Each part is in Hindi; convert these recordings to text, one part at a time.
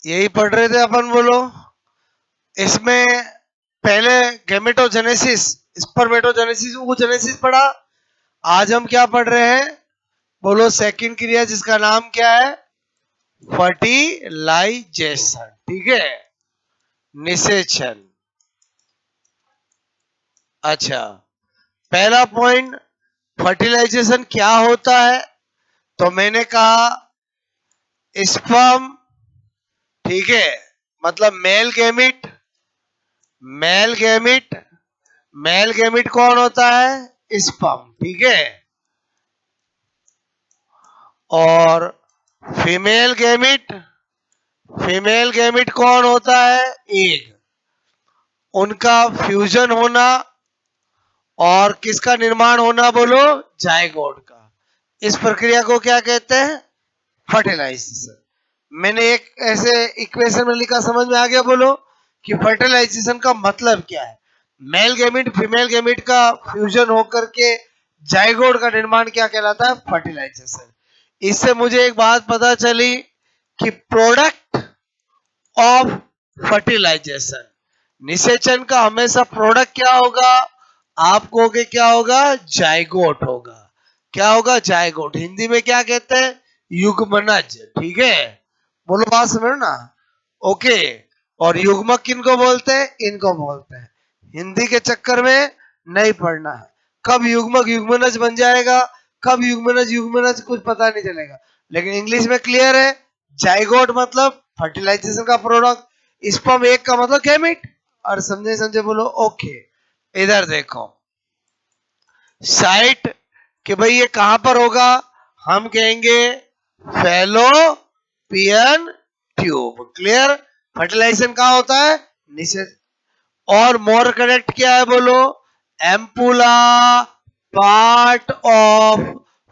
यही पढ़ रहे थे अपन, बोलो। इसमें पहले गेमेटोजेनेसिस, स्पर्मेटोजेनेसिस, oogenesis पढ़ा। आज हम क्या पढ़ रहे हैं, बोलो? सेकंड क्रिया जिसका नाम क्या है? फर्टिलाइजेशन। ठीक है, निषेचन। अच्छा, पहला पॉइंट, फर्टिलाइजेशन क्या होता है? तो मैंने कहा स्पर्म, ठीक है, मतलब male gamete. Male gamete, male gamete कौन होता है? स्पर्म, ठीक है। और फीमेल गैमिट, फीमेल गैमिट कौन होता है? एग। उनका फ्यूजन होना और किसका निर्माण होना, बोलो? जायगोट का। इस प्रक्रिया को क्या कहते हैं? फर्टिलाइजेशन। मैंने एक ऐसे इक्वेशन में लिखा, समझ में आ गया? बोलो कि फर्टिलाइजेशन का मतलब क्या है। मेल गैमिट फीमेल गैमिट का फ्यूजन होकर के जायगोट का निर्माण क्या कहलाता है? फर्टिलाइजेशन। इससे मुझे एक बात पता चली कि प्रोडक्ट ऑफ फर्टिलाइजेशन, निषेचन का हमेशा प्रोडक्ट क्या होगा? आप कहोगे क्या होगा? जायगोट होगा। क्या होगा? जायगोट। हिंदी में क्या कहते हैं? युग्मनज। ठीक है, बोलो, बात समझ ना? ओके। और युग्मक किनको बोलते हैं? इनको बोलते हैं। हिंदी के चक्कर में नहीं पढ़ना है। कब युग्मक युग्मनज बन जाएगा, कब युग्मनज युग्मनज, कुछ पता नहीं चलेगा। लेकिन इंग्लिश में क्लियर है, जाइगोट मतलब फर्टिलाइजेशन का प्रोडक्ट, स्पर्म एक का मतलब गैमेट। और समझे समझे, बोलो ओके। इधर देखो साइट, कि भाई ये कहां पर होगा? हम कहेंगे फैलोपियन ट्यूब। क्लियर? फर्टिलाइजेशन कहां होता है? नीचे। और मोर करेक्ट क्या है, बोलो? Ampulla part of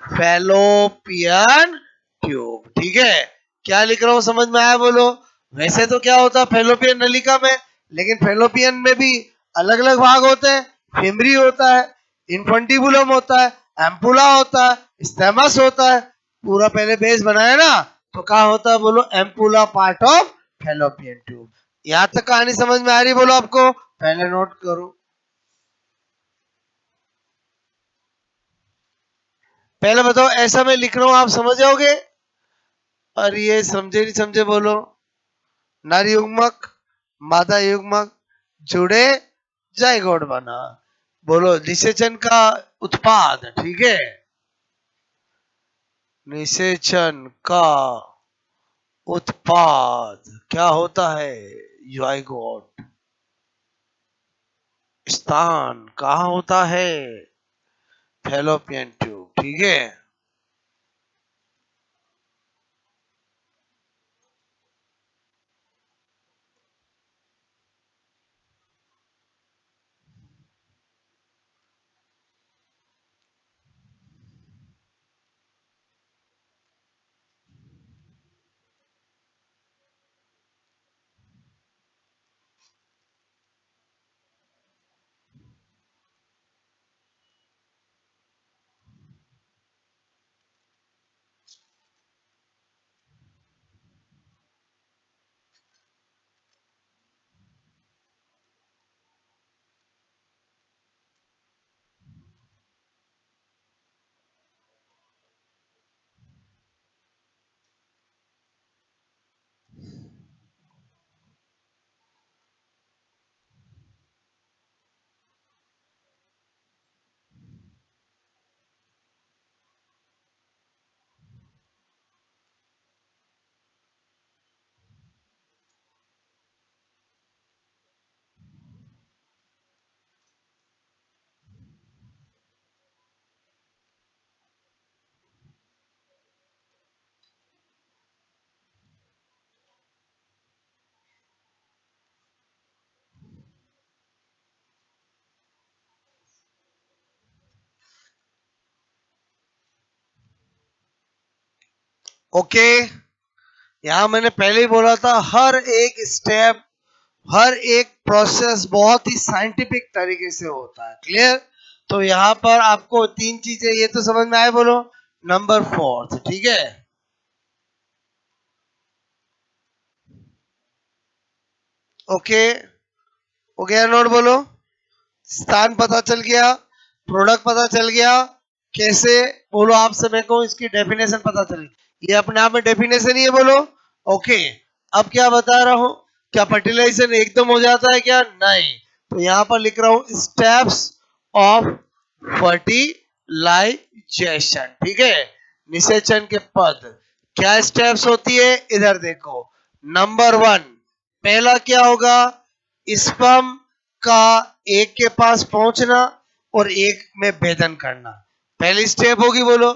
fallopian tube. ठीक है, क्या लिख रहा हूं, समझ में आया? बोलो। वैसे तो क्या होता है फैलोपियन नलिका में, लेकिन फैलोपियन में भी अलग अलग भाग होते हैं। फिमरी होता है, इन्फंटिबुलम होता है, एम्पुला होता है, स्टेमस होता है। पूरा पहले बेस बनाया ना, तो क्या होता है? बोलो, ampulla part of fallopian tube. यहां तक कहानी समझ में आ रही? बोलो आपको, पहले नोट करो। पहले बताओ, ऐसा मैं लिख रहा हूं, आप समझ जाओगे? और ये समझे नहीं समझे, बोलो। नर युग्मक मादा युग्मक जुड़े, जाइगोट बना। बोलो, निषेचन का उत्पाद। ठीक है, निषेचन का उत्पाद क्या होता है? जाइगोट। स्थान कहाँ होता है? Fallopian tube. ठीक है, ओके। यहां मैंने पहले ही बोला था, हर एक स्टेप, हर एक प्रोसेस बहुत ही साइंटिफिक तरीके से होता है। क्लियर? तो यहाँ पर आपको तीन चीजें ये तो समझ में आए, बोलो। नंबर फोर्थ, ठीक है, ओके, हो गया नोट, बोलो। स्थान पता चल गया, प्रोडक्ट पता चल गया, कैसे, बोलो आप समय को इसकी डेफिनेशन पता चल गई, ये अपने आप में डेफिनेशन ही है, बोलो। ओके, अब क्या बता रहा हूं, क्या फर्टिलाइजेशन एकदम हो जाता है क्या? नहीं, तो यहां पर लिख रहा हूं स्टेप्स ऑफ फर्टिलाइजेशन, ठीक है, निषेचन के पद। क्या स्टेप्स होती है, इधर देखो। नंबर वन, पहला क्या होगा, स्पर्म का एक के पास पहुंचना और एक में भेदन करना, पहली स्टेप होगी, बोलो।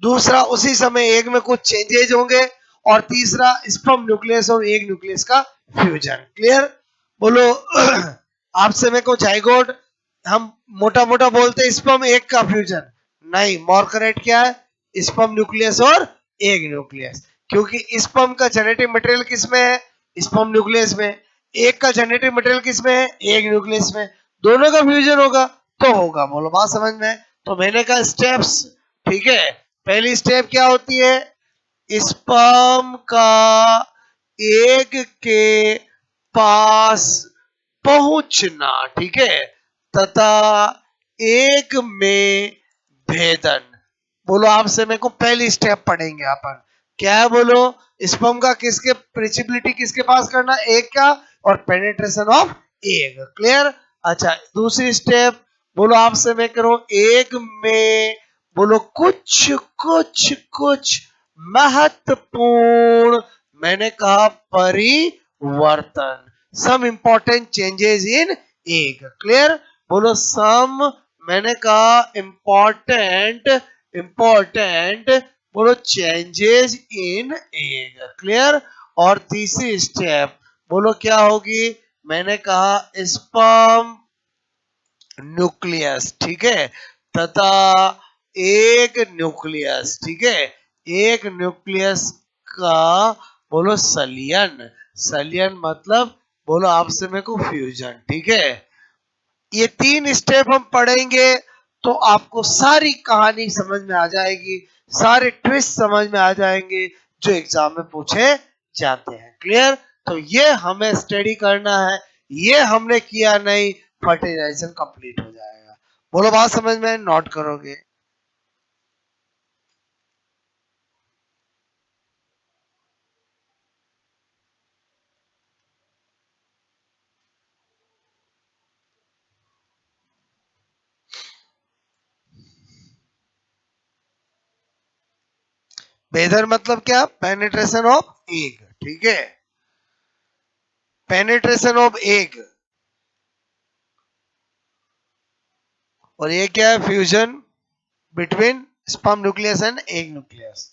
दूसरा, उसी समय एक में कुछ चेंजेज होंगे, और तीसरा स्पर्म न्यूक्लियस और एक न्यूक्लियस का फ्यूजन। क्लियर, बोलो। आपसे मेरे को जाइगोट, हम मोटा मोटा बोलते हैं स्पर्म एक का फ्यूजन, नहीं, मोर करेक्ट क्या है, स्पर्म न्यूक्लियस और एक न्यूक्लियस, क्योंकि स्पर्म का जेनेटिक मटेरियल किसमें है, स्पर्म न्यूक्लियस में, एक का जेनेटिक मटेरियल किसमें है, एक न्यूक्लियस में, दोनों का फ्यूजन होगा तो होगा, बोलो बात समझ में। तो मैंने कहा स्टेप्स, ठीक है, पहली स्टेप क्या होती है, स्पर्म का एग के पास पहुंचना, ठीक है, तथा एग में भेदन। बोलो आपसे मेरे को पहली स्टेप पढ़ेंगे अपन, क्या है, बोलो। स्पर्म का किसके प्रिचिबिलिटी किसके पास करना, एग का, और पेनिट्रेशन ऑफ एग। क्लियर, अच्छा, दूसरी स्टेप, बोलो आपसे मैं करूं, एग में, बोलो कुछ कुछ कुछ महत्वपूर्ण, मैंने कहा परिवर्तन, some important changes in egg. Clear, बोलो सम, मैंने कहा इंपॉर्टेंट, इंपॉर्टेंट, बोलो चेंजेस इन एग। क्लियर, और तीसरी स्टेप, बोलो क्या होगी, मैंने कहा स्पर्म न्यूक्लियस, ठीक है, तथा एक न्यूक्लियस, ठीक है, एक न्यूक्लियस का, बोलो सलियन, सलियन मतलब, बोलो आपसे मेरे को फ्यूजन, ठीक है। ये तीन स्टेप हम पढ़ेंगे तो आपको सारी कहानी समझ में आ जाएगी, सारे ट्विस्ट समझ में आ जाएंगे जो एग्जाम में पूछे जाते हैं। क्लियर, तो ये हमें स्टडी करना है, ये हमने किया नहीं, फर्टिलाइजेशन कंप्लीट हो जाएगा। बोलो बात समझ में, नोट करोगे। बेदर मतलब क्या, पेनिट्रेशन ऑफ एग, ठीक है, पेनिट्रेशन ऑफ एग, और ये क्या है, fusion between sperm nucleus and egg nucleus.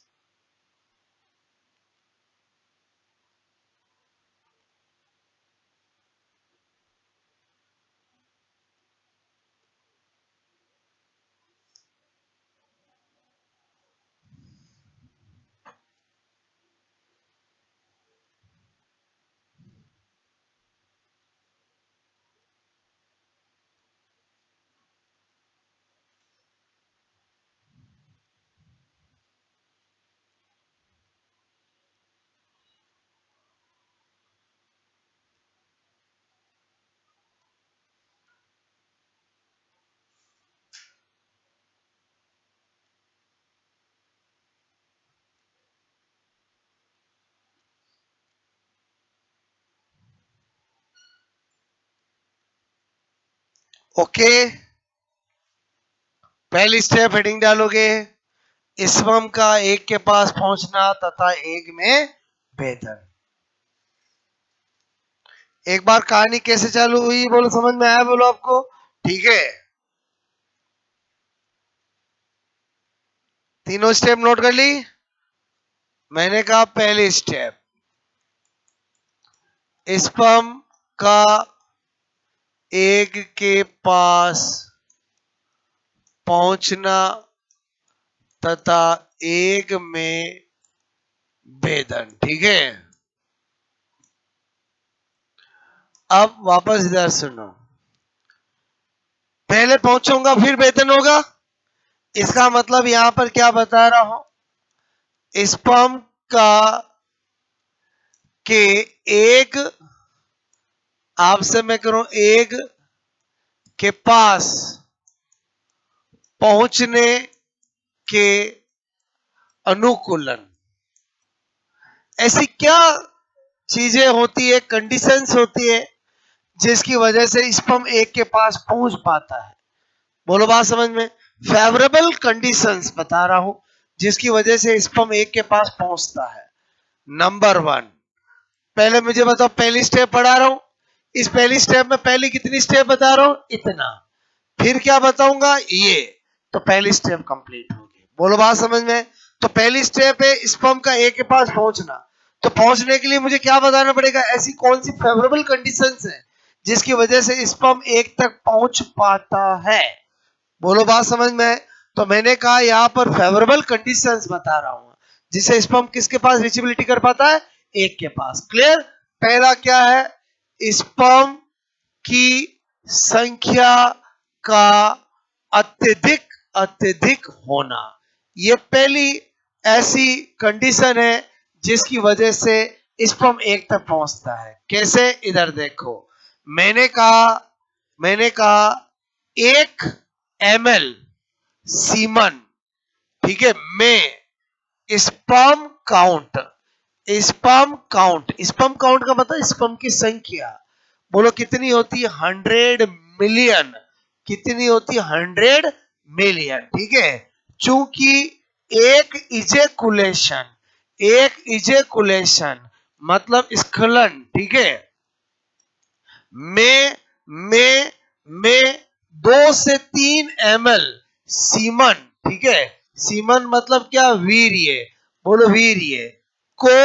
Okay, पहली स्टेप हेडिंग डालोगे, स्पर्म का एग के पास पहुंचना तथा एग में भेदन। एक बार कहानी कैसे चालू हुई, बोलो समझ में आया, बोलो आपको, ठीक है। तीनों स्टेप नोट कर ली। मैंने कहा पहली स्टेप, स्पर्म का एग के पास पहुंचना तथा एग में भेदन, ठीक है। अब वापस इधर सुनो, पहले पहुंचूंगा फिर वेतन होगा, इसका मतलब यहां पर क्या बता रहा हूं, स्पर्म का के एक आपसे मैं करूं एग के पास पहुंचने के अनुकूलन। ऐसी क्या चीजें होती है, कंडीशंस होती है जिसकी वजह से स्पर्म एग के पास पहुंच पाता है? बोलो बात समझ में। फेवरेबल कंडीशंस बता रहा हूं जिसकी वजह से स्पर्म एग के पास पहुंचता है। नंबर 1, पहले मुझे बताओ, पहली स्टेप पढ़ा रहा हूं, इस पहली स्टेप में पहली कितनी स्टेप बता रहा हूं? इतना। फिर क्या बताऊंगा? ये। तो पहली स्टेप कंप्लीट होगी। बोलो बात समझ में। तो पहली स्टेप है स्पर्म का ए के पास पहुंचना। तो पहुंचने के लिए मुझे क्या बताना पड़ेगा? ऐसी कौन सी फेवरेबल कंडीशंस है जिसकी वजह से स्पर्म एक तक पहुंच पाता है? बोलो बात समझ में। तो मैंने कहा यहां पर फेवरेबल कंडीशंस बता रहा हूं जिससे स्पर्म किसके पास रीचेबिलिटी कर पाता है? एक के पास। क्लियर? पहला क्या है? स्पर्म की संख्या का अत्यधिक अत्यधिक होना। ये पहली ऐसी कंडीशन है जिसकी वजह से स्पर्म एक तक पहुंचता है। कैसे? इधर देखो, मैंने कहा 1 ml सीमन, ठीक है, में स्पर्म काउंट का मतलब स्पर्म की संख्या। बोलो कितनी होती है? 100 मिलियन। कितनी होती है? 100 मिलियन। ठीक है। चूंकि एक इजेकुलेशन मतलब स्खलन, ठीक है, में 2 से 3 ml सीमन, ठीक है, सीमन मतलब क्या? वीर्य। बोलो वीर्य को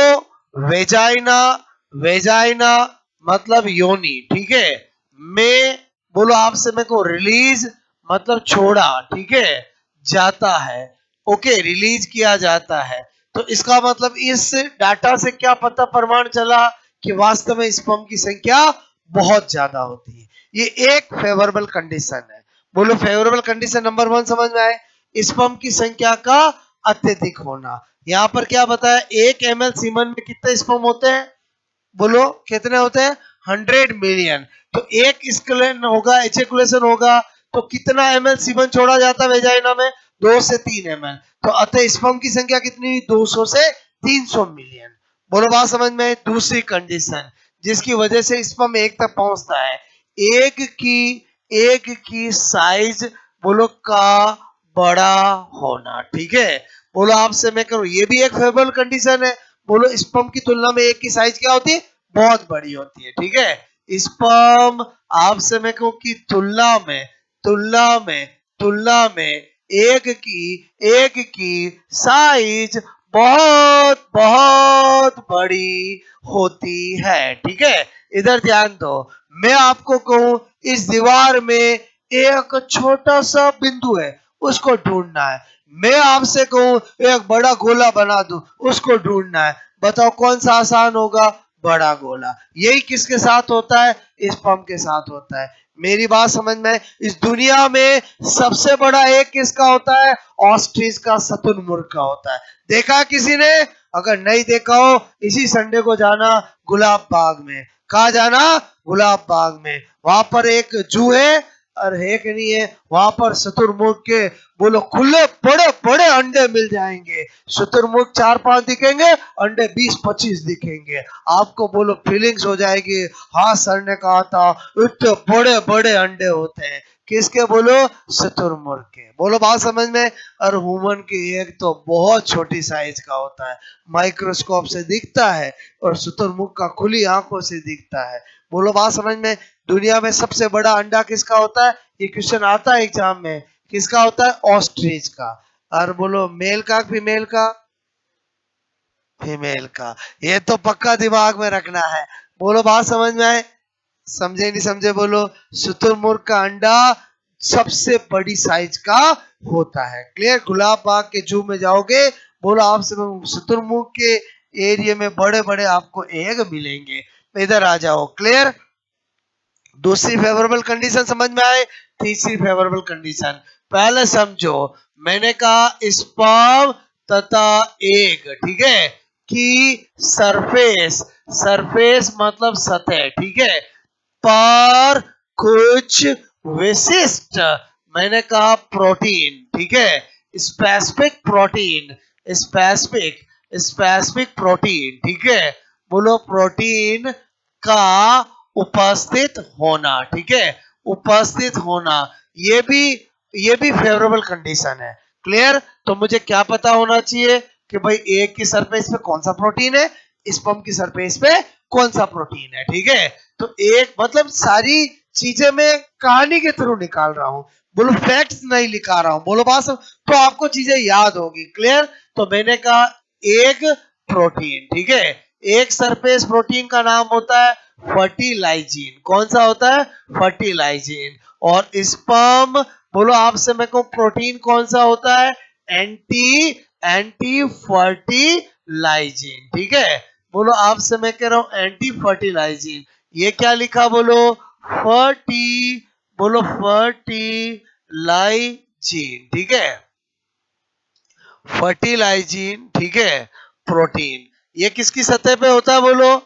वेजाइना मतलब योनि, ठीक है, में, बोलो आपसे मैं को रिलीज मतलब छोड़ा, ठीक है, जाता है। ओके, रिलीज किया जाता है। तो इसका मतलब इस डाटा से क्या पता प्रमाण चला कि वास्तव में स्पर्म की संख्या बहुत ज्यादा होती है। ये एक फेवरेबल कंडीशन है। बोलो फेवरेबल कंडीशन नंबर 1 समझ में आए? स्पर्म की संख्या का अत्यधिक होना। यहां पर क्या बताया? 1 ml सीमन में कितने स्पर्म होते हैं? बोलो कितने होते हैं? 100 मिलियन। तो एक एजेकुलेशन होगा तो कितना ml सीमन छोड़ा जाता है वेजाइना में? 2 से 3 ml। तो अतः स्पर्म की संख्या कितनी हुई? 200 से 300 मिलियन। बोलो बात समझ में। दूसरी कंडीशन जिसकी वजह से स्पर्म एक तक पहुंचता है, एक की साइज, बोलो का बड़ा होना, ठीक है। बोलो आपसे मैं करूं, ये भी एक फेवरेबल कंडीशन है। बोलो स्पर्म की तुलना में एक की साइज क्या होती है? बहुत बड़ी होती है, ठीक है। स्पर्म आपसे मैं कहूं कि तुलना में एक की साइज बहुत बहुत बड़ी होती है, ठीक है। इधर ध्यान दो, मैं आपको कहूं इस दीवार में एक छोटा सा बिंदु है, उसको ढूंढना है। मैं आपसे कहूं एक बड़ा गोला बना दूं, उसको ढूंढना है। बताओ कौन सा आसान होगा? बड़ा गोला। यही किसके साथ होता है? स्पर्म के साथ होता है। मेरी बात समझ में? इस दुनिया में सबसे बड़ा एक किसका होता है? ऑस्ट्रिच का, शुतुरमुर्ग का होता है। देखा किसी ने? अगर नहीं देखा हो, इसी संडे को जाना गुलाब बाग में। कहा जाना? गुलाब बाग में। वहां पर एक जू है, और है कि नहीं है, वहां पर शुतुरमुर्ग के, बोलो, खुले बड़े बड़े अंडे मिल जाएंगे। शुतुरमुर्ग 4-5 दिखेंगे, अंडे 20-25 दिखेंगे। आपको बोलो फीलिंग्स हो जाएगी, हाँ सर ने कहा था इतने बड़े बड़े अंडे होते हैं। किसके? बोलो शुतुरमुर्ग के। बोलो बात समझ में। और ह्यूमन की एक तो बहुत छोटी साइज का होता है, माइक्रोस्कोप से दिखता है, और शुतुरमुर्ग का खुली आंखों से दिखता है। बोलो बात समझ में। दुनिया में सबसे बड़ा अंडा किसका होता है? ये क्वेश्चन आता है एग्जाम में। किसका होता है? ऑस्ट्रिच का। और बोलो मेल का, फीमेल का? फीमेल का। ये तो पक्का दिमाग में रखना है। बोलो बात समझ में आए? समझे नहीं समझे बोलो। शुतुरमुर्ग का अंडा सबसे बड़ी साइज का होता है। क्लियर? गुलाब बाग के जू में जाओगे, बोलो आपसे शुतुरमुर्ग के एरिया में बड़े बड़े आपको एग मिलेंगे। इधर आ जाओ। क्लियर? दूसरी फेवरेबल कंडीशन समझ में आए? तीसरी फेवरेबल कंडीशन पहले समझो। मैंने कहा स्पर्म तथा एग, ठीक है, कि सरफेस, सरफेस मतलब सतह, ठीक है, पर कुछ विशिष्ट, मैंने कहा प्रोटीन, ठीक है, specific protein, specific specific protein, ठीक है, बोलो प्रोटीन का उपस्थित होना, ठीक है, उपस्थित होना, ये भी ये भी फेवरेबल कंडीशन है। क्लियर? तो मुझे क्या पता होना चाहिए कि भाई एक की सरफेस पे कौन सा प्रोटीन है, स्पर्म की सरफेस पे कौन सा प्रोटीन है, ठीक है। तो एक मतलब सारी चीजें मैं कहानी के थ्रू निकाल रहा हूं, बोलो फैक्ट्स नहीं लिखा रहा हूं, बोलो बात तो आपको चीजें याद होगी। क्लियर? तो मैंने कहा एक प्रोटीन, ठीक है, एक सरफेस प्रोटीन का नाम होता है फर्टिलाइजिन। कौन सा होता है? फर्टिलाइजिन। और स्पर्म, बोलो आपसे मैं कहूं प्रोटीन कौन सा होता है? एंटी एंटी फर्टिलाइजिन, ठीक है। बोलो आपसे मैं कह रहा हूं एंटी फर्टिलाइजिन, ये क्या लिखा बोलो? फर्टी, बोलो फर्टिलाइजिन, ठीक है, फर्टिलाइजिन, ठीक है, प्रोटीन। ये किसकी सतह पे होता है बोलो?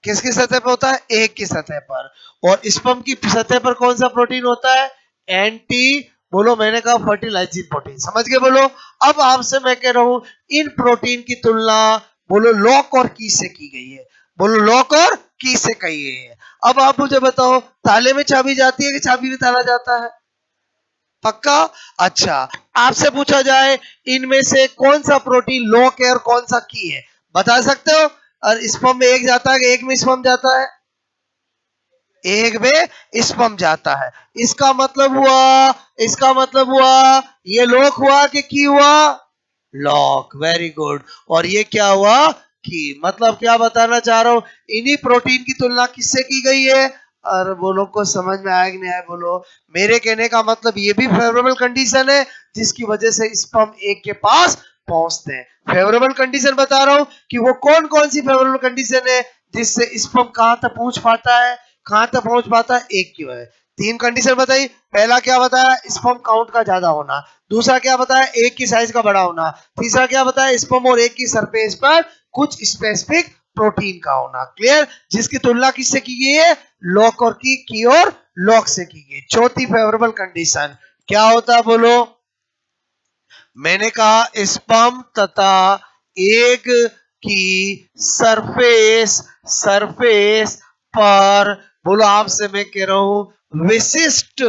किसकी सतह पे होता है? एक की सतह पर। और स्पर्म की सतह पर कौन सा प्रोटीन होता है? एंटी, बोलो मैंने कहा फर्टिलाइजिंग प्रोटीन। समझ गए बोलो? अब आपसे मैं कह रहा हूं इन प्रोटीन की तुलना बोलो लॉक और की से की गई है। बोलो लॉक और की से कही गई है। अब आप मुझे बताओ ताले में चाबी जाती है कि चाबी में ताला जाता है? पक्का? अच्छा, आपसे पूछा जाए इनमें से कौन सा प्रोटीन लॉक है और कौन सा की है, बता सकते हो? और स्पर्म में एक जाता है कि एक में स्पर्म जाता है? एक में स्पर्म जाता है। इसका मतलब हुआ ये लॉक हुआ कि की हुआ? लॉक। Very good. और ये क्या हुआ? की। मतलब क्या बताना चाह रहा हूं, इन्हीं प्रोटीन की तुलना किससे की गई है? और बोलो को समझ में आया कि नहीं आया बोलो? मेरे कहने का मतलब ये भी फेवरेबल कंडीशन है जिसकी वजह से स्पर्म एक के पास पहुंचते हैं। फेवरेबल कंडीशन बता रहा हूं कि वो कौन कौन सी फेवरेबल कंडीशन है जिससे स्पर्म कहां तक पहुंच पाता है? कहां तक पहुंच पाता है? एक की वजह। तीन कंडीशन बताई। पहला क्या बताया? स्पर्म काउंट का ज्यादा होना। दूसरा क्या बताया? एक की साइज का बड़ा होना। तीसरा क्या बताया? स्पर्म और एक की सरफेस पर कुछ स्पेसिफिक प्रोटीन का होना। क्लियर? जिसकी तुलना किससे की गई है? लॉक और की और लॉक से की गई। चौथी फेवरेबल कंडीशन क्या होता है बोलो? मैंने कहा स्पर्म तथा एग की सरफेस सरफेस पर, बोलो आपसे मैं कह रहा हूं विशिष्ट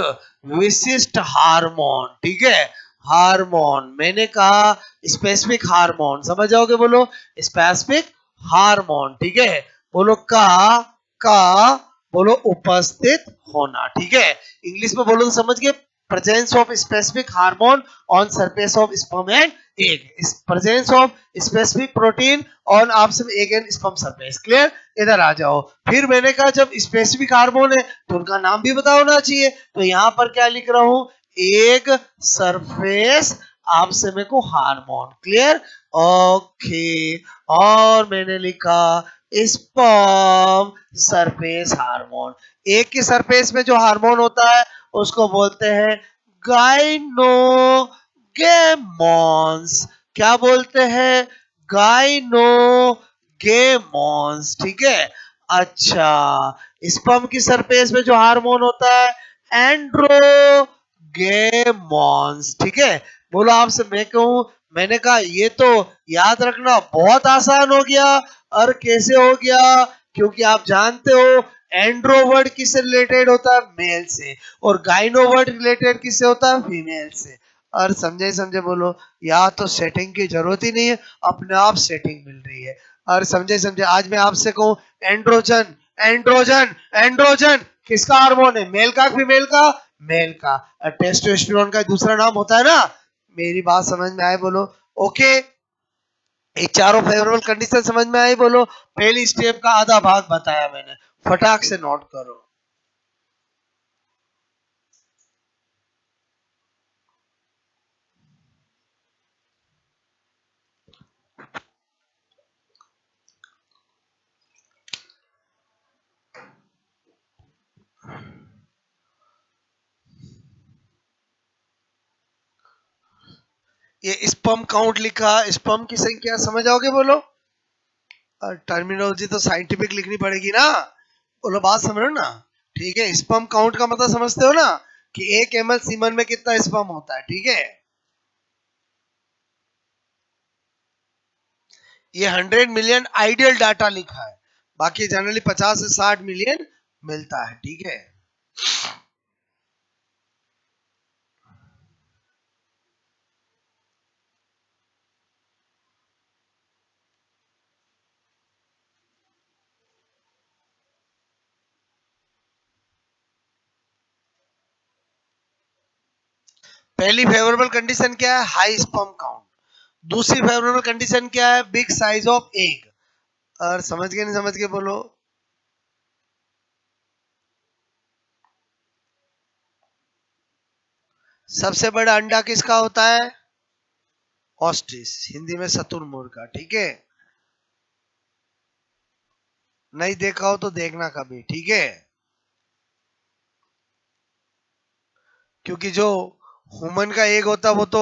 विशिष्ट हार्मोन, ठीक है, हार्मोन। मैंने कहा स्पेसिफिक हार्मोन, समझ जाओगे बोलो? स्पेसिफिक हार्मोन, ठीक है, बोलो का बोलो उपस्थित होना, ठीक है। इंग्लिश में बोलो तो समझ गए? presence of specific hormone on surface of sperm and egg, presence of specific protein on आपसे egg and sperm surface। Clear? इधर आ जाओ। फिर मैंने कहा जब स्पेसिफिक हार्मोन है तो उनका नाम भी पता होना चाहिए, तो यहां पर क्या लिख रहा हूं? एग सरफेस आपसे मेरे को हार्मोन। क्लियर? ओके। और मैंने लिखा स्पर्म सरफेस हार्मोन। एग की सरफेस में जो हार्मोन होता है उसको बोलते हैं गाइनोगेमॉन्स। क्या बोलते हैं? गाइनोगेमॉन्स, ठीक है। अच्छा, स्पर्म की सरफेस में जो हार्मोन होता है एंड्रोगेमॉन्स, ठीक है। बोलो आपसे मैं कहूं, मैंने कहा ये तो याद रखना बहुत आसान हो गया। और कैसे हो गया? क्योंकि आप जानते हो एंड्रो वर्ड किससे रिलेटेड होता है? मेल से। और गाइनो वर्ड रिलेटेड किससे होता है? फीमेल से। और समझे समझे बोलो? या तो सेटिंग की जरूरत ही नहीं है, अपने आप सेटिंग मिल रही है। और समझे समझे? आज मैं आपसे कहूं एंड्रोजन एंड्रोजन एंड्रोजन किसका हार्मोन है? मेल का फीमेल का? मेल का। और टेस्टोस्टेरोन का दूसरा नाम होता है ना। मेरी बात समझ में आए बोलो? ओके। ये चारों फेवरेबल कंडीशन समझ में आई बोलो? पहली स्टेप का आधा भाग बताया मैंने, फटाक से नोट करो। ये स्पर्म काउंट लिखा, स्पर्म की संख्या समझ आओगे बोलो? टर्मिनोलॉजी तो साइंटिफिक लिखनी पड़ेगी ना, बोलो बात समझो ना? ठीक है, स्पर्म काउंट का मतलब समझते हो ना, कि 1 ml सीमन में कितना स्पर्म होता है, ठीक है। ये 100 मिलियन आइडियल डाटा लिखा है, बाकी जनरली 50 से 60 मिलियन मिलता है, ठीक है। पहली फेवरेबल कंडीशन क्या है, हाई स्पर्म काउंट। दूसरी फेवरेबल कंडीशन क्या है, बिग साइज ऑफ एग। और समझ के नहीं समझ के बोलो। सबसे बड़ा अंडा किसका होता है, ऑस्ट्रिच, हिंदी में शतुरमुर्ग का, ठीक है। नहीं देखा हो तो देखना कभी, ठीक है। क्योंकि जो ह्यूमन का एग होता है वो तो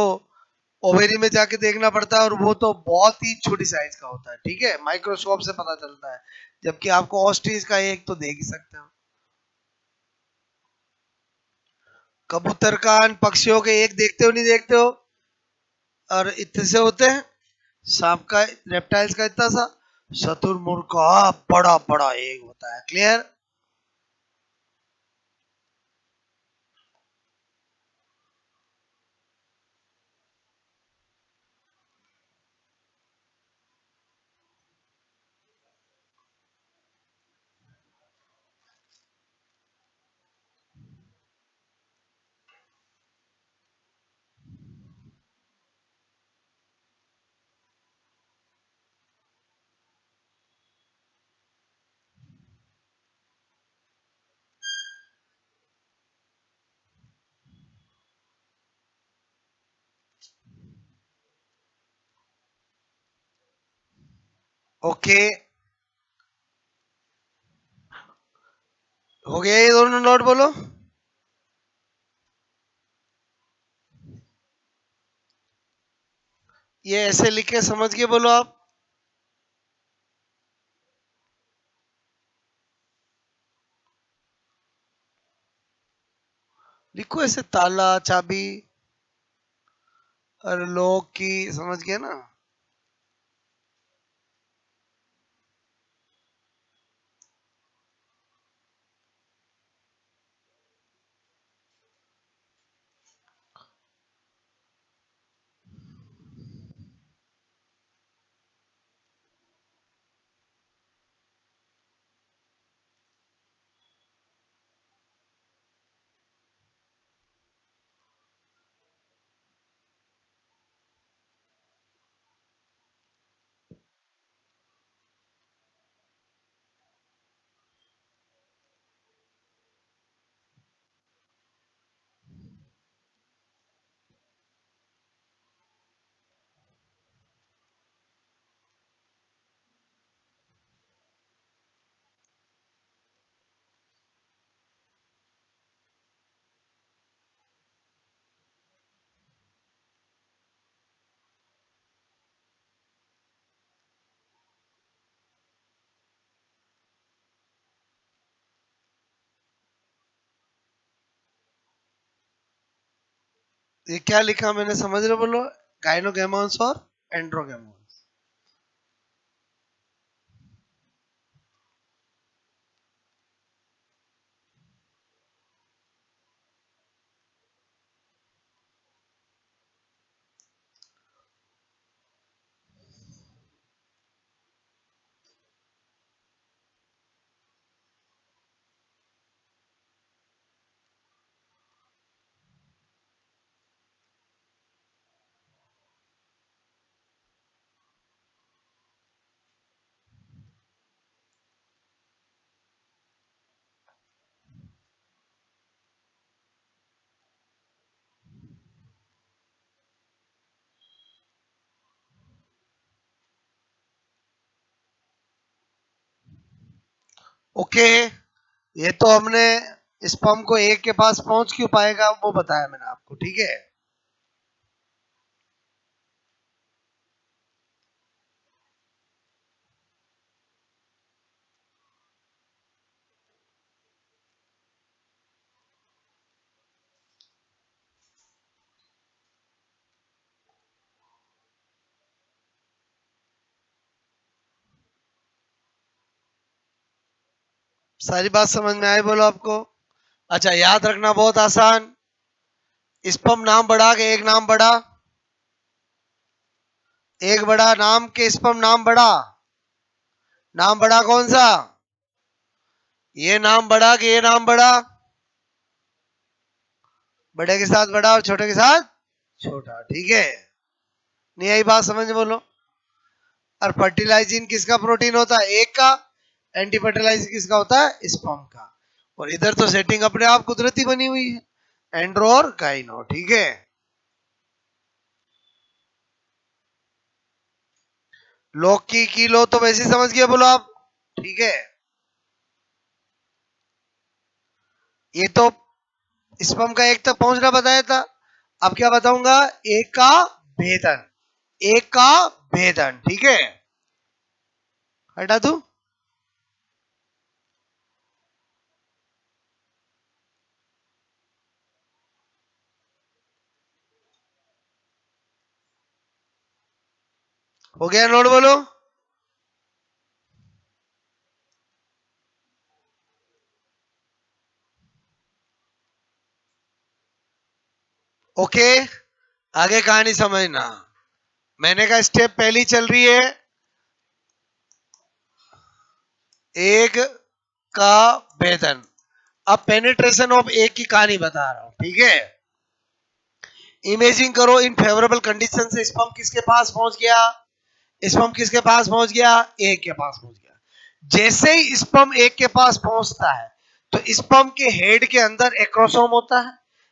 ओवेरी में जाके देखना पड़ता है, और वो तो बहुत ही छोटी साइज का होता है, ठीक है, माइक्रोस्कोप से पता चलता है। जबकि आपको ऑस्ट्रिच का एग तो देख ही सकते हो। कबूतर कान पक्षियों के एग देखते हो नहीं देखते हो, और इतने से होते हैं। सांप का, रेप्टाइल्स का इतना सा, शतुरमुर्ग का बड़ा बड़ा एग होता है, क्लियर। ओके, हो गया ये दोनों नोट, बोलो। ये ऐसे लिख के समझ के बोलो आप। लिखो ऐसे, ताला चाबी और लॉक की, समझ गए ना। ये क्या लिखा मैंने, समझ रहे हो, बोलो। गाइनोगेमोन्स और एंड्रोगेमोन्स। ओके, ये तो हमने स्पर्म को एक के पास पहुंच क्यों पाएगा वो बताया मैंने आपको, ठीक है। सारी बात समझ में आई बोलो आपको? अच्छा, याद रखना बहुत आसान, स्पम नाम बढ़ा के एक नाम बढ़ा, एक बड़ा नाम के स्पम नाम बढ़ा, नाम बढ़ा कौन सा? ये नाम बढ़ा कि ये नाम बढ़ा? बड़े के साथ बड़ा और छोटे के साथ छोटा, ठीक है? नहीं आई बात समझ में बोलो? और फर्टिलाइजिन किसका प्रोटीन होता है? एक का। एंटी फर्टिलाइजिन किसका होता है? स्पर्म का। और इधर तो सेटिंग अपने आप कुदरती बनी हुई है, एंड्रो और गाइनो, ठीक है? लौकी की लो तो वैसे ही समझ गया बोलो आप, ठीक है? ये तो स्पर्म का एक तक पहुंचना बताया था, अब क्या बताऊंगा? एक का भेदन, एक का भेदन, ठीक है? हटा दू? हो गया नोट बोलो? ओके, आगे कहानी समझना। मैंने कहा स्टेप पहली चल रही है, एक का भेदन। अब पेनिट्रेशन ऑफ एक की कहानी बता रहा हूं, ठीक है? इमेजिन करो इन फेवरेबल कंडीशन से स्पर्म किसके पास पहुंच गया? स्पर्म किसके पास पहुंच गया? एक के पास पहुंच गया। जैसे ही स्पर्म एक के पास पहुंचता है तो स्पर्म के हेड के अंदर एक्रोसोम होता है।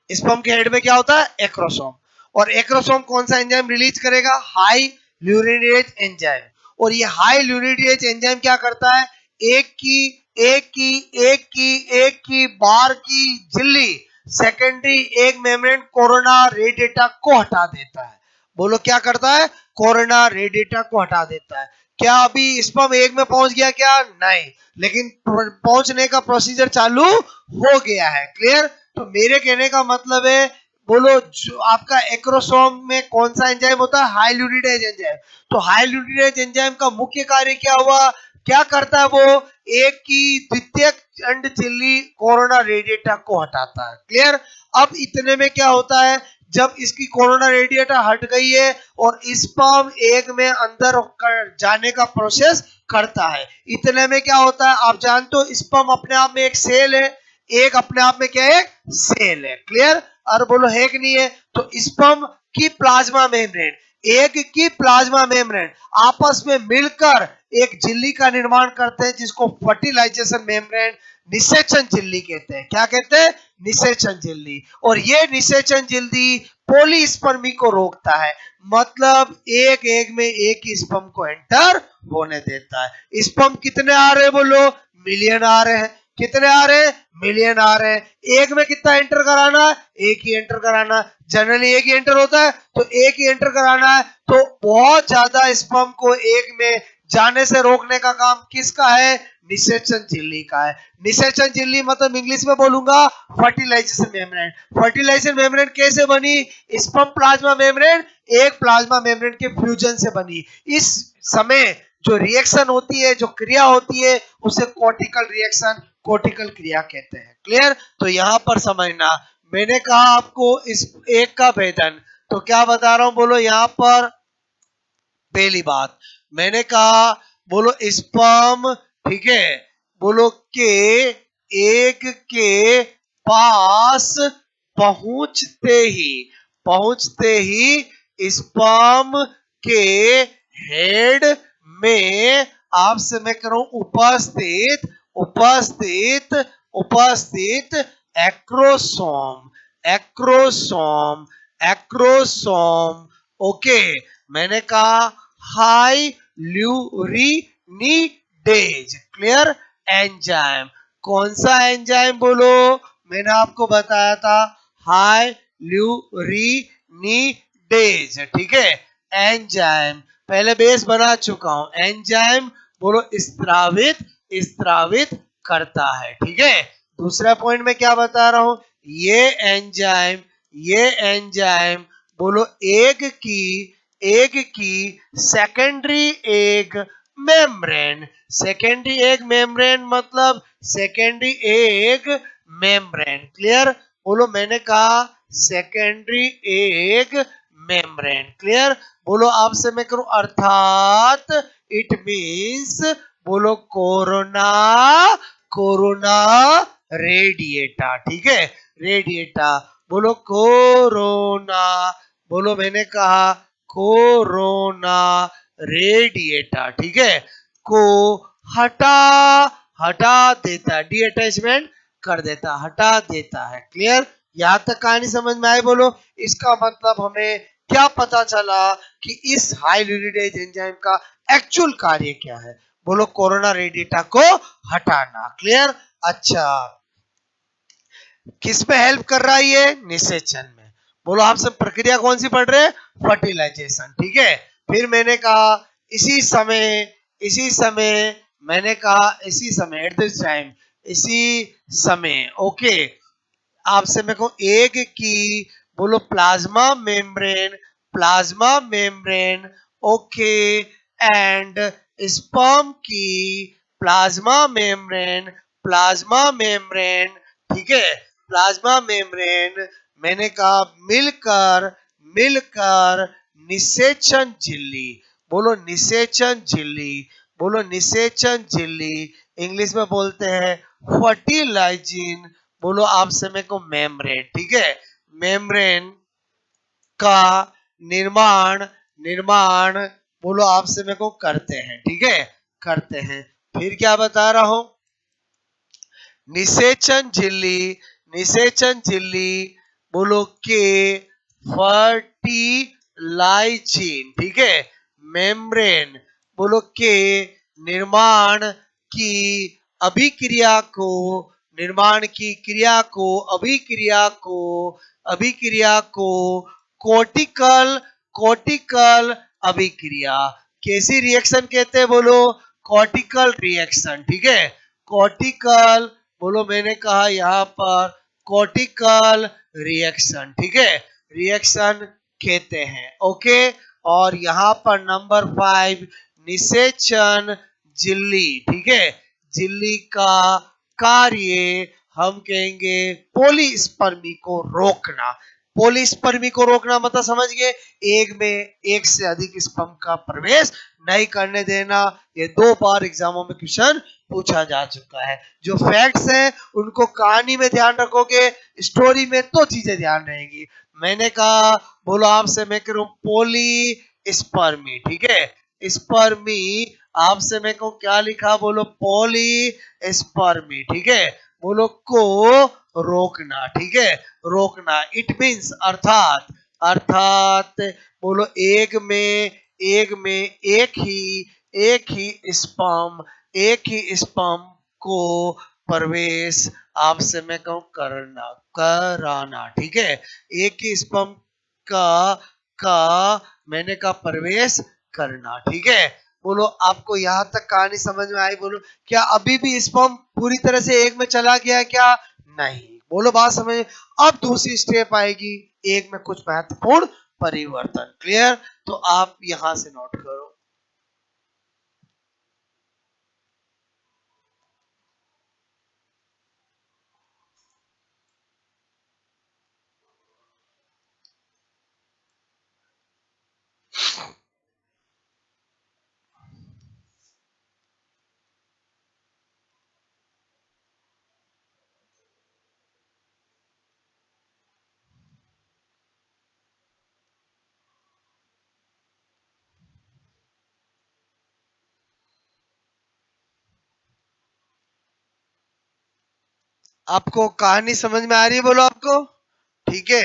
स्पर्म के हेड में क्या होता है? एक्रोसोम। और एक्रोसोम कौन सा एंजाइम रिलीज करेगा? Hyaluronidase enzyme. और ये हाई ल्यूरिनेज एंजाइम क्या करता है? एक की एक की एक की एक की बार की झिल्ली सेकेंडरी एक मेम्ब्रेन कोरोना रेडिएटा को हटा देता है। बोलो क्या करता है? कोरोना रेडिएटा को हटा देता है। क्या अभी स्पर्म एक में पहुंच गया क्या? नहीं, लेकिन पहुंचने का प्रोसीजर चालू हो गया है। क्लियर? तो मेरे कहने का मतलब है, बोलो जो आपका एक्रोसोम में कौन सा एंजाइम होता है? Hyaluronidase enzyme. तो हाई ल्यूरिडेज एंजाइम का मुख्य कार्य क्या हुआ? क्या करता है वो? एक की द्वितीयक अंड झिल्ली कोरोना रेडिएटा को हटाता है। क्लियर? अब इतने में क्या होता है? जब इसकी कोरोना रेडिएटा हट गई है और स्पर्म एग में अंदर जाने का प्रोसेस करता है, इतने में क्या होता है? आप जानते हो स्पर्म अपने आप में एक सेल है, एक अपने आप में क्या है? सेल है। क्लियर? और बोलो है कि नहीं है? तो स्पर्म की प्लाज्मा मेम्ब्रेन, एग की प्लाज्मा मेम्ब्रेन आपस में मिलकर एक झिल्ली का निर्माण करते हैं जिसको फर्टिलाइजेशन मेम्ब्रेन, निषेचन झिल्ली कहते हैं। क्या कहते हैं? निषेचन झिल्ली। और ये निषेचन झिल्ली पॉलीस्पर्मी को रोकता है, मतलब एक एग में एक ही स्पर्म को एंटर होने देता है। स्पर्म कितने आ रहे हैं बोलो? मिलियन आ रहे हैं। कितने आ रहे हैं? मिलियन आ रहे हैं। एक में कितना एंटर कराना है? एक ही एंटर कराना है। जनरली एक ही एंटर होता है, तो एक ही एंटर कराना है। तो बहुत ज्यादा स्पर्म को एक में जाने से रोकने का काम किसका है? निषेचन झिल्ली का है। निषेचन झिल्ली मतलब इंग्लिश में बोलूंगा फर्टिलाइजेशन मेम्ब्रेन। फर्टिलाइजेशन मेम्ब्रेन कैसे बनी? स्पर्म प्लाज्मा मेम्ब्रेन एक प्लाज्मा मेम्ब्रेन के फ्यूजन से बनी। इस समय जो रिएक्शन होती है, जो क्रिया होती है, उसे कोर्टिकल रिएक्शन, कोर्टिकल क्रिया कहते हैं। क्लियर? तो यहां पर समझना, मैंने कहा आपको इस एक का भेदन, तो क्या बता रहा हूं बोलो? यहां पर पहली बात मैंने कहा, बोलो स्पर्म, ठीक है, बोलो के एक के पास पहुंचते ही, पहुंचते ही स्पर्म के हेड में आपसे मैं करूं उपस्थित, उपस्थित, उपस्थित एक्रोसोम, एक्रोसोम, एक्रोसोम। ओके, मैंने कहा हाई ल्यूरिनीडेज, क्लियर, एंजाइम। कौन सा एंजाइम बोलो? मैंने आपको बताया था हाई ल्यूरिनीडेज, ठीक है? एंजाइम पहले बेस बना चुका हूं। एंजाइम बोलो स्त्रावित, स्त्रावित करता है, ठीक है? दूसरा पॉइंट में क्या बता रहा हूं? ये एंजाइम, ये एंजाइम बोलो एग की, एग की secondary egg membrane. Secondary egg membrane मतलब सेकेंडरी एग मेम्ब्रेन। क्लियर? बोलो, मैंने कहा सेकेंडरी एग मेम्ब्रेन। क्लियर? बोलो, आपसे मैं करूं अर्थात इट मीन्स, बोलो कोरोना, कोरोना रेडिएटा। ठीक है, रेडिएटा। बोलो कोरोना, बोलो मैंने कहा कोरोना रेडिएटा। ठीक है, को हटा, हटा देता, डी अटैचमेंट कर देता, हटा देता है। क्लियर? यहां तक कहानी समझ में आई? बोलो, इसका मतलब हमें क्या पता चला कि इस हाइड्रोलिडेज एंजाइम का एक्चुअल कार्य क्या है? बोलो, कोरोना रेडिएटा को हटाना। क्लियर? अच्छा, किस में हेल्प कर रहा है ये? निषेचन में। बोलो, आप सब प्रक्रिया कौन सी पढ़ रहे हैं? फर्टिलाइजेशन। ठीक है, फिर मैंने कहा इसी समय, इसी समय, मैंने कहा इसी समय, एट दिस टाइम, इसी समय। ओके, आपसे मैं कहूं एग की, बोलो plasma membrane, plasma membrane. Okay, and sperm की प्लाज्मा मेम्ब्रेन, प्लाज्मा मेम्ब्रेन। ठीक है, प्लाज्मा मेम्ब्रेन, मैंने कहा मिलकर, मिलकर निषेचन झिल्ली। बोलो निषेचन झिल्ली, बोलो निषेचन झिल्ली। इंग्लिश में बोलते हैं फर्टिलाइजिंग। बोलो, आपसे मेरे को मेम्ब्रेन। ठीक है, मेम्ब्रेन का निर्माण, निर्माण, बोलो आपसे मेरे को करते हैं। ठीक है, करते हैं। फिर क्या बता रहा हूं? निषेचन झिल्ली, निषेचन झिल्ली, बोलो के फर्टिलाइजिंग। ठीक है, मेम्ब्रेन, बोलो के निर्माण की अभिक्रिया को, निर्माण की क्रिया को, अभिक्रिया को, अभिक्रिया को कोर्टिकल, कोर्टिकल अभिक्रिया। कैसी रिएक्शन कहते हैं? बोलो कॉर्टिकल रिएक्शन। ठीक है, कॉर्टिकल, बोलो मैंने कहा यहां पर कॉर्टिकल रिएक्शन। ठीक है, रिएक्शन कहते हैं। ओके, और यहां पर नंबर 5 निषेचन झिल्ली। ठीक है, झिल्ली का कार्य हम कहेंगे पोलिस्पर्मी को रोकना। पोलिस्पर्मी को रोकना मतलब समझ गए, एग में एक से अधिक स्पर्म का प्रवेश नहीं करने देना। ये 2 बार एग्जामों में क्वेश्चन पूछा जा चुका है। जो फैक्ट्स हैं उनको कहानी में ध्यान रखोगे, स्टोरी में तो चीजें ध्यान रहेंगी। मैंने कहा, बोलो आपसे मैं करूं पोली स्पर्मी। ठीक है, स्पर्मी, आपसे मैं कहूं क्या लिखा? बोलो पोली स्पर्मी। ठीक है, बोलो को रोकना। ठीक है, रोकना, इट मीन्स अर्थात, अर्थात, बोलो एक में, एक में एक ही स्पर्म, एक ही स्पर्म को प्रवेश आपसे मैं कहूं करना, कराना। ठीक है, एक ही स्पर्म का, का मैंने कहा प्रवेश करना। ठीक है, बोलो आपको यहां तक कहानी समझ में आई? बोलो, क्या अभी भी स्पर्म पूरी तरह से एक में चला गया है क्या? नहीं। बोलो बात समझ। अब दूसरी स्टेप आएगी, एक में कुछ महत्वपूर्ण परिवर्तन। क्लियर? तो आप यहां से नोट करो। आपको कहानी समझ में आ रही है? बोलो आपको। ठीक है,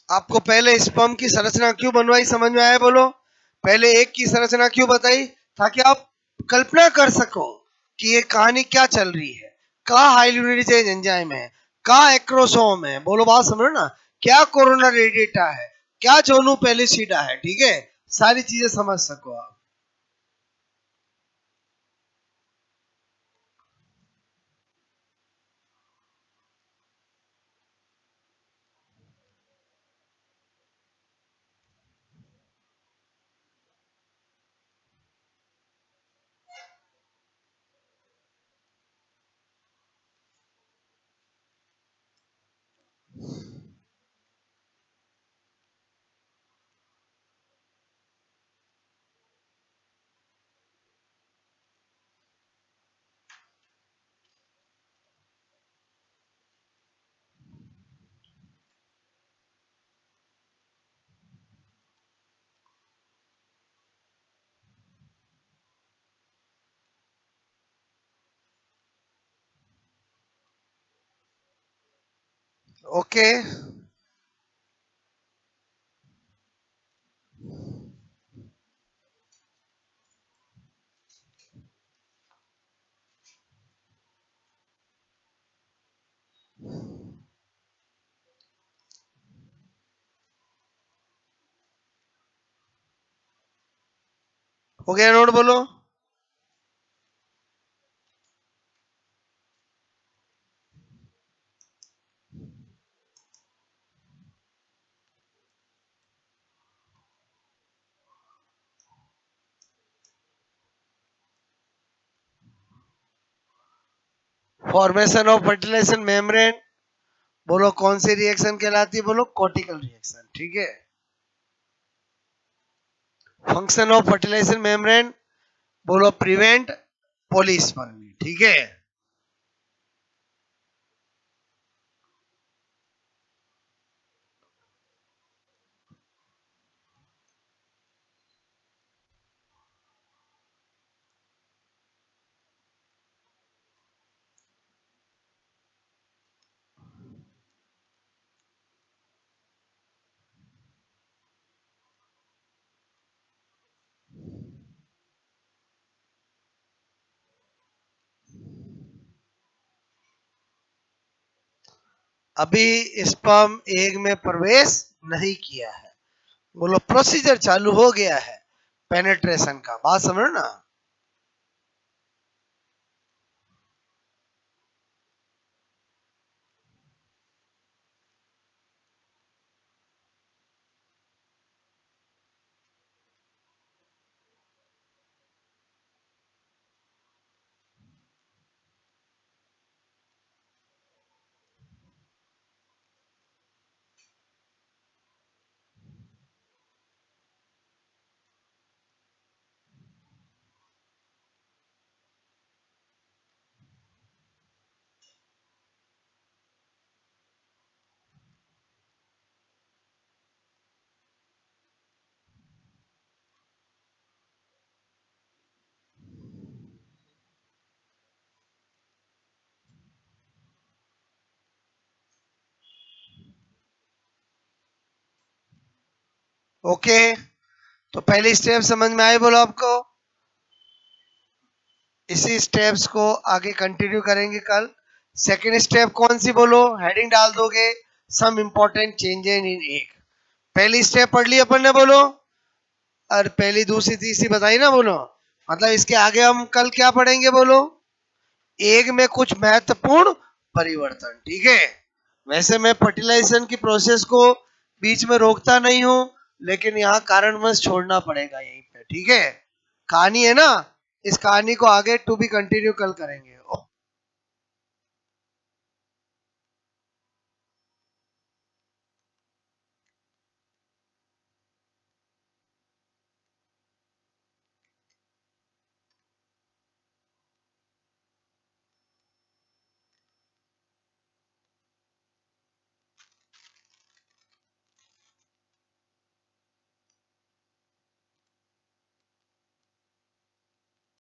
आपको पहले स्पर्म की संरचना क्यों बनवाई, समझ में आया बोलो? पहले एग की संरचना क्यों बताई? ताकि आप कल्पना कर सको कि ये कहानी क्या चल रही है। कहाँ हाइल्यूरिन चेंज एंजाइम है, कहाँ एक्रोसोम है, बोलो बात समझो ना। क्या कोरोना रेडिएटा है, क्या जोनू पेलिसिडा है, ठीक है, सारी चीजें समझ सको आप। ओके, हो गया नोट, बोलो। फॉर्मेशन ऑफ फर्टिलाइजेशन मेम्ब्रेन, बोलो कौन सी रिएक्शन कहलाती है? बोलो कॉर्टिकल रिएक्शन, ठीक है। फंक्शन ऑफ फर्टिलाइजेशन मेम्ब्रेन, बोलो प्रिवेंट पॉलीस्पर्मी, ठीक है। अभी स्पर्म एग में प्रवेश नहीं किया है, बोलो प्रोसीजर चालू हो गया है पेनेट्रेशन का, बात समझो ना। ओके, तो पहली स्टेप समझ में आई बोलो आपको? इसी स्टेप्स को आगे कंटिन्यू करेंगे कल। सेकेंड स्टेप कौन सी बोलो, हेडिंग डाल दोगे some important changes in egg. पहली स्टेप पढ़ ली अपन ने, बोलो। और पहली दूसरी तीसरी बताई ना, बोलो। मतलब इसके आगे हम कल क्या पढ़ेंगे, बोलो? एग में कुछ महत्वपूर्ण परिवर्तन, ठीक है। वैसे मैं फर्टिलाइजेशन की प्रोसेस को बीच में रोकता नहीं हूं, लेकिन यहाँ कारणवश छोड़ना पड़ेगा यहीं पे, ठीक है। कहानी है ना, इस कहानी को आगे टू बी कंटिन्यू कल करेंगे।